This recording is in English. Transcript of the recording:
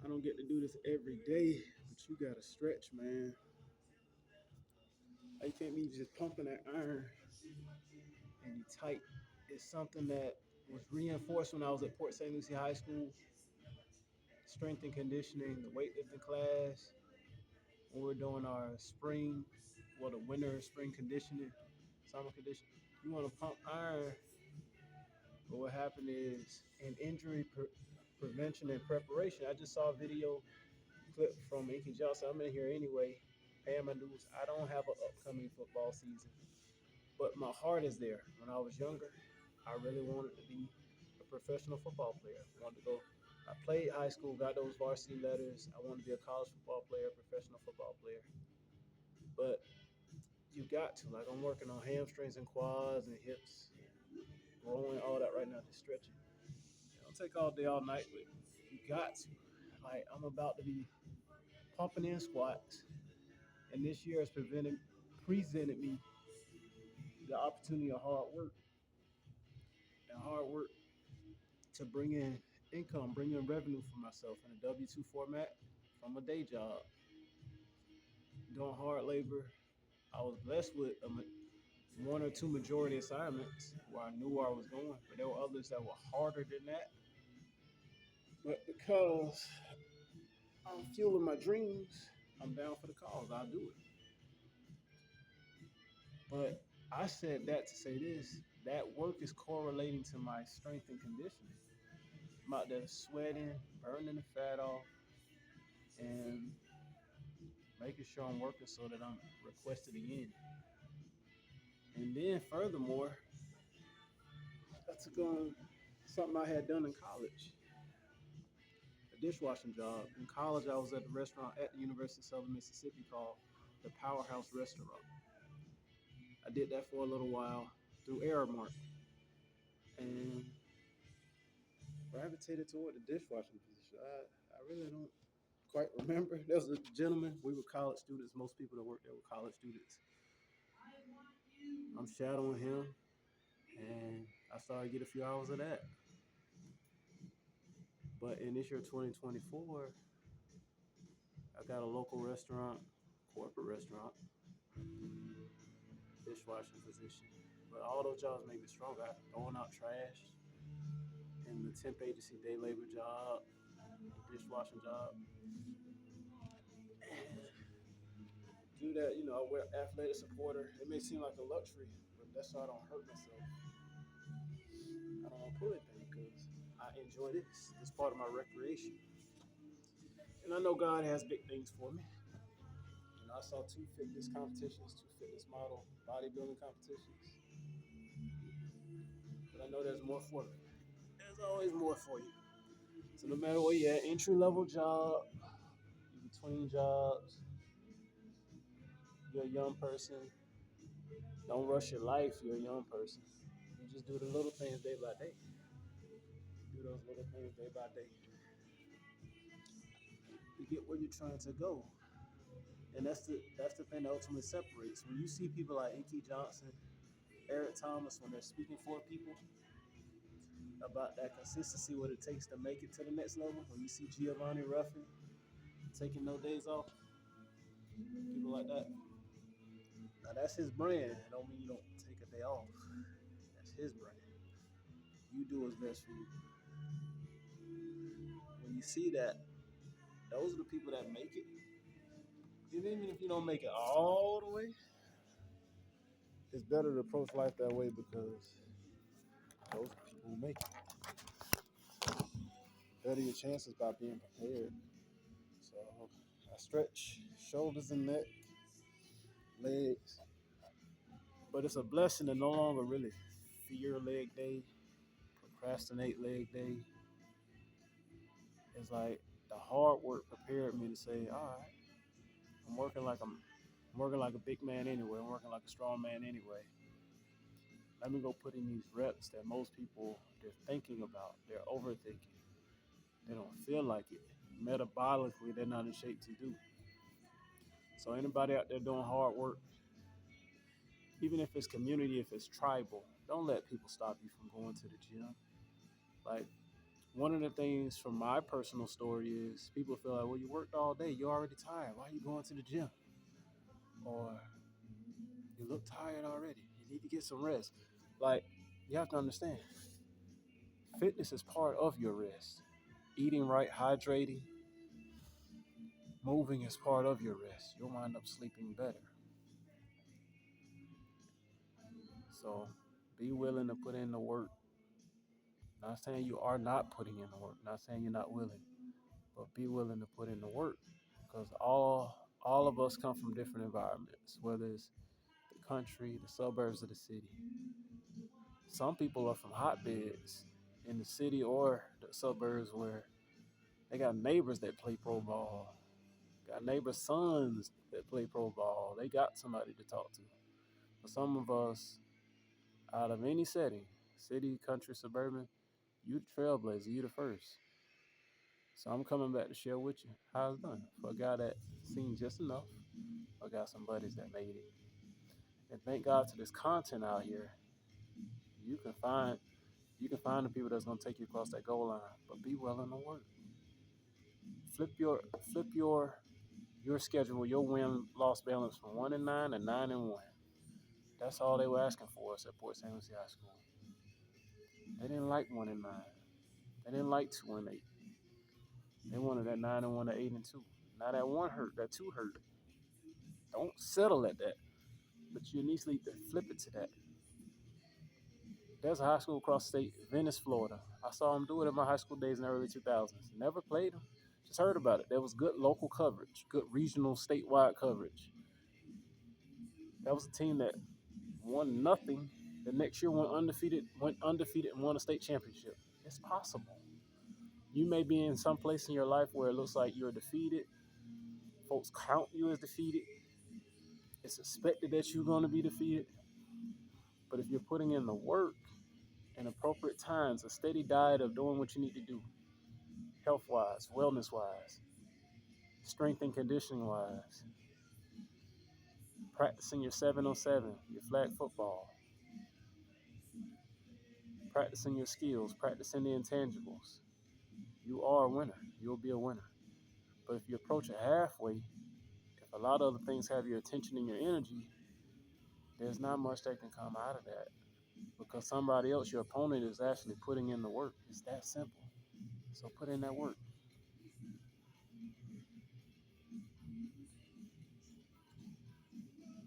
I don't get to do this every day, but you gotta stretch, man. You can't be just pumping that iron and you tight. It's something that was reinforced when I was at Port St. Lucie High School. Strength and conditioning, the weightlifting class, when we're doing our spring, the winter spring conditioning, summer conditioning. You want to pump iron, but what happened is in prevention and preparation. I just saw a video clip from Inky Johnson. I'm in here anyway, paying my dues. I don't have an upcoming football season, but my heart is there. When I was younger, I really wanted to be a professional football player. I wanted to go. I played high school, got those varsity letters. I wanted to be a college football player, professional football player. But you got to. Like, I'm working on hamstrings and quads and hips, growing, all that right now, just stretching. It don't take all day, all night, but you got to. Like, I'm about to be pumping in squats, and this year has presented me the opportunity of hard work to bring in income, bring in revenue for myself in a W 2 format from a day job, doing hard labor. I was blessed with one or two majority assignments where I knew where I was going, but there were others that were harder than that. But because I'm fueling my dreams, I'm down for the cause. I'll do it. But I said that to say this: that work is correlating to my strength and conditioning. I'm out there sweating, burning the fat off, and making sure I'm working so that I'm requested again. And then furthermore, I took on something I had done in college, a dishwashing job. In college, I was at the restaurant at the University of Southern Mississippi called the Powerhouse Restaurant. I did that for a little while through Aramark and gravitated toward the dishwashing position. I really don't quite remember. There was a gentleman, we were college students. Most people that work there were college students. I'm shadowing him, and I started to get a few hours of that. But in this year, 2024, I got a local restaurant, corporate restaurant, dishwashing position. But all those jobs make me stronger. Throwing out trash and the temp agency day labor job, the dishwashing job. Do that, I wear athletic supporter. It may seem like a luxury, but that's so I don't hurt myself. I don't want to pull anything because I enjoy this part of my recreation. And I know God has big things for me. I saw two fitness competitions, two fitness model bodybuilding competitions. But I know there's more for me. There's always more for you. So no matter where you're at, entry level job, in between jobs, you're a young person. Don't rush your life. You're a young person. You just do the little things day by day. Do those little things day by day. You get where you're trying to go. And that's the thing that ultimately separates. When you see people like Inky Johnson, Eric Thomas, when they're speaking for people about that consistency, what it takes to make it to the next level. When you see Giovanni Ruffin taking no days off, people like that. Now that's his brand. It don't mean you don't take a day off. That's his brand. You do what's best for you. When you see that, those are the people that make it. And even if you don't make it all the way, it's better to approach life that way because those are people who make it. Better your chances by being prepared. So I stretch shoulders and neck, legs. But it's a blessing to no longer really fear leg day, procrastinate leg day. It's like the hard work prepared me to say, all right, I'm working like a big man anyway. I'm working like a strong man anyway. Let me go put in these reps that most people they're thinking about. They're overthinking. They don't feel like it. Metabolically, they're not in shape to do. So anybody out there doing hard work, even if it's community, if it's tribal, don't let people stop you from going to the gym. Like One of the things from my personal story is people feel like, well, you worked all day, you're already tired. Why are you going to the gym? Or you look tired already. You need to get some rest. Like, you have to understand, fitness is part of your rest. Eating right, hydrating, moving is part of your rest. You'll wind up sleeping better. So be willing to put in the work. Not saying you are not putting in the work, not saying you're not willing, but be willing to put in the work because all of us come from different environments, whether it's the country, the suburbs of the city. Some people are from hotbeds in the city or the suburbs where they got neighbors that play pro ball, got neighbors' sons that play pro ball. They got somebody to talk to. For some of us, out of any setting, city, country, suburban, you the trailblazer, you the first. So I'm coming back to share with you how it's done. For a guy that seen just enough, I got some buddies that made it. And thank God to this content out here. You can find the people that's gonna take you across that goal line, but be willing to work. Flip your schedule, your win loss balance from 1-9 to 9-1. That's all they were asking for us at Port St. Lucie High School. They didn't like 1-9. They didn't like 2-8. They wanted that 9-1 to 8-2. Now that one hurt, that two hurt. Don't settle at that. But you need to flip it to that. There's a high school across state, Venice, Florida. I saw them do it in my high school days in the early 2000s. Never played them, just heard about it. There was good local coverage, good regional, statewide coverage. That was a team that won nothing. The next year went undefeated and won a state championship. It's possible. You may be in some place in your life where it looks like you're defeated. Folks count you as defeated. It's expected that you're going to be defeated. But if you're putting in the work in appropriate times, a steady diet of doing what you need to do, health-wise, wellness-wise, strength and conditioning-wise, practicing your 7-on-7, your flag football, practicing your skills, practicing the intangibles, you are a winner. You'll be a winner. But if you approach it halfway, if a lot of other things have your attention and your energy, there's not much that can come out of that because somebody else, your opponent, is actually putting in the work. It's that simple. So put in that work.